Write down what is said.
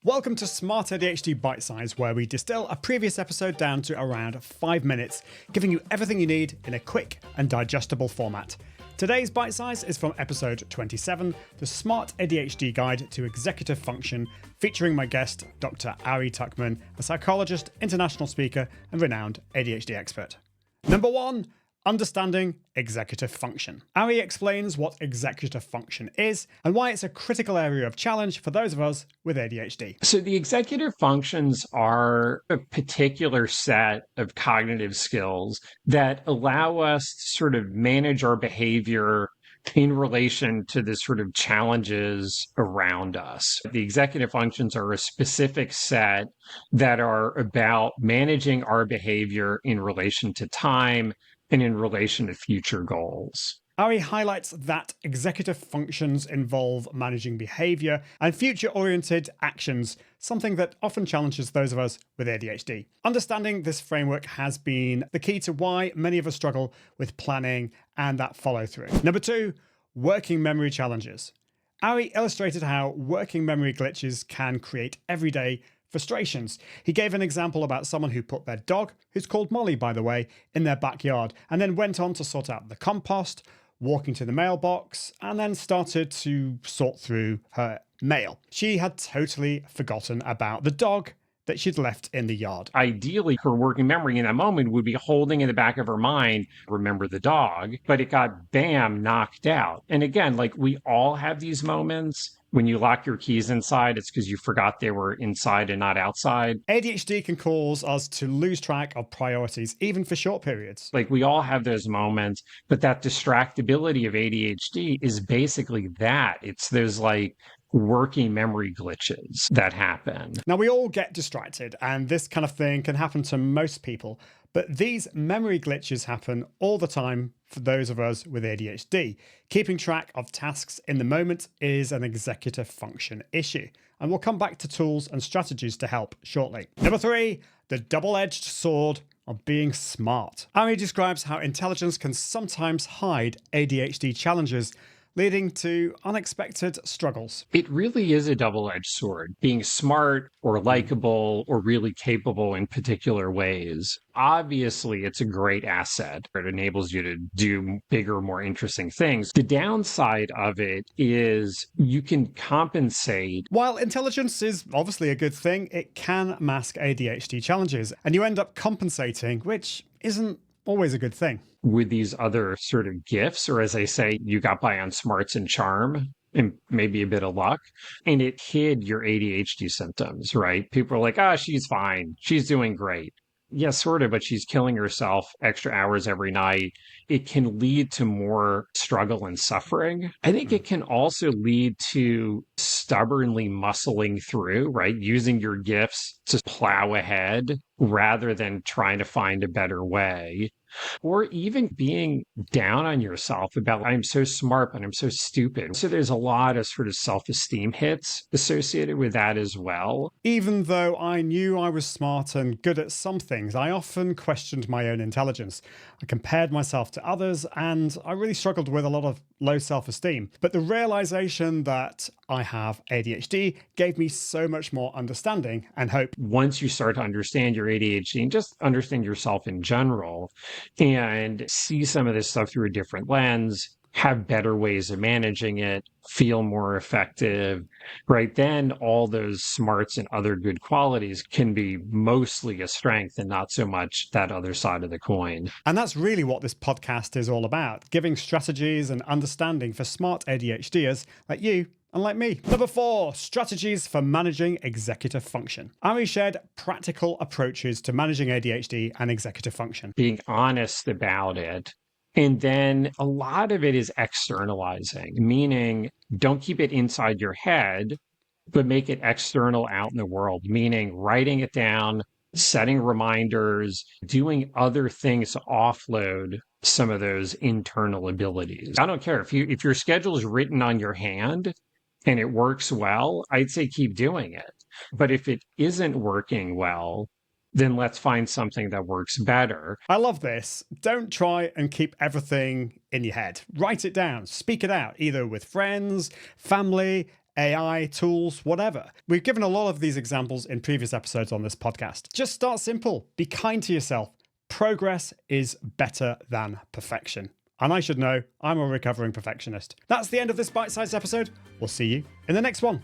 Welcome to Smart ADHD Bitesize, where we distill a previous episode down to around 5 minutes, giving you everything you need in a quick and digestible format. Today's Bitesize is from episode 27, the Smart ADHD Guide to Executive Function, featuring my guest, Dr. Ari Tuckman, a psychologist, international speaker, and renowned ADHD expert. Number 1. Understanding executive function. Ari explains what executive function is and why it's a critical area of challenge for those of us with ADHD. So the executive functions are a particular set of cognitive skills that allow us to sort of manage our behavior in relation to the sort of challenges around us. The executive functions are a specific set that are about managing our behavior in relation to time and in relation to future goals. Ari highlights that executive functions involve managing behavior and future-oriented actions, something that often challenges those of us with ADHD. Understanding this framework has been the key to why many of us struggle with planning and that follow-through. Number 2, working memory challenges. Ari illustrated how working memory glitches can create everyday frustrations. He gave an example about someone who put their dog, who's called Molly by the way, in their backyard, and then went on to sort out the compost, walking to the mailbox, and then started to sort through her mail. She had totally forgotten about the dog that she'd left in the yard. Ideally, her working memory in that moment would be holding in the back of her mind, remember the dog, but it got bam, knocked out. And again, like we all have these moments. When you lock your keys inside, it's because you forgot they were inside and not outside. ADHD can cause us to lose track of priorities, even for short periods. Like we all have those moments, but that distractibility of ADHD is basically that. It's those like working memory glitches that happen. Now, we all get distracted, and this kind of thing can happen to most people, but these memory glitches happen all the time for those of us with ADHD. Keeping track of tasks in the moment is an executive function issue, and we'll come back to tools and strategies to help shortly. Number 3, the double-edged sword of being smart. Ari describes how intelligence can sometimes hide ADHD challenges, leading to unexpected struggles. It really is a double-edged sword, being smart or likable or really capable in particular ways. Obviously, it's a great asset. It enables you to do bigger, more interesting things. The downside of it is you can compensate. While intelligence is obviously a good thing, it can mask ADHD challenges, and you end up compensating, which isn't always a good thing. With these other sort of gifts, or as I say, you got by on smarts and charm and maybe a bit of luck, and it hid your ADHD symptoms, right? People are like, she's fine. She's doing great. Yeah, sort of, but she's killing herself extra hours every night. It can lead to more struggle and suffering. I think it can also lead to stubbornly muscling through, right? Using your gifts to plow ahead rather than trying to find a better way. Or even being down on yourself about, I'm so smart, but I'm so stupid. So there's a lot of sort of self-esteem hits associated with that as well. Even though I knew I was smart and good at some things, I often questioned my own intelligence. I compared myself to others, and I really struggled with a lot of low self-esteem. But the realization that I have ADHD gave me so much more understanding and hope. Once you start to understand your ADHD and just understand yourself in general, and see some of this stuff through a different lens, have better ways of managing it, feel more effective, right? Then all those smarts and other good qualities can be mostly a strength and not so much that other side of the coin. And that's really what this podcast is all about, giving strategies and understanding for smart ADHDers like you and like me. Number 4, strategies for managing executive function. Ari shared practical approaches to managing ADHD and executive function. Being honest about it. And then a lot of it is externalizing, meaning don't keep it inside your head, but make it external out in the world, meaning writing it down, setting reminders, doing other things to offload some of those internal abilities. I don't care if your schedule is written on your hand and it works well, I'd say keep doing it. But if it isn't working well, then let's find something that works better. I love this. Don't try and keep everything in your head. Write it down, speak it out, either with friends, family, AI, tools, whatever. We've given a lot of these examples in previous episodes on this podcast. Just start simple. Be kind to yourself. Progress is better than perfection. And I should know, I'm a recovering perfectionist. That's the end of this bite-sized episode. We'll see you in the next one.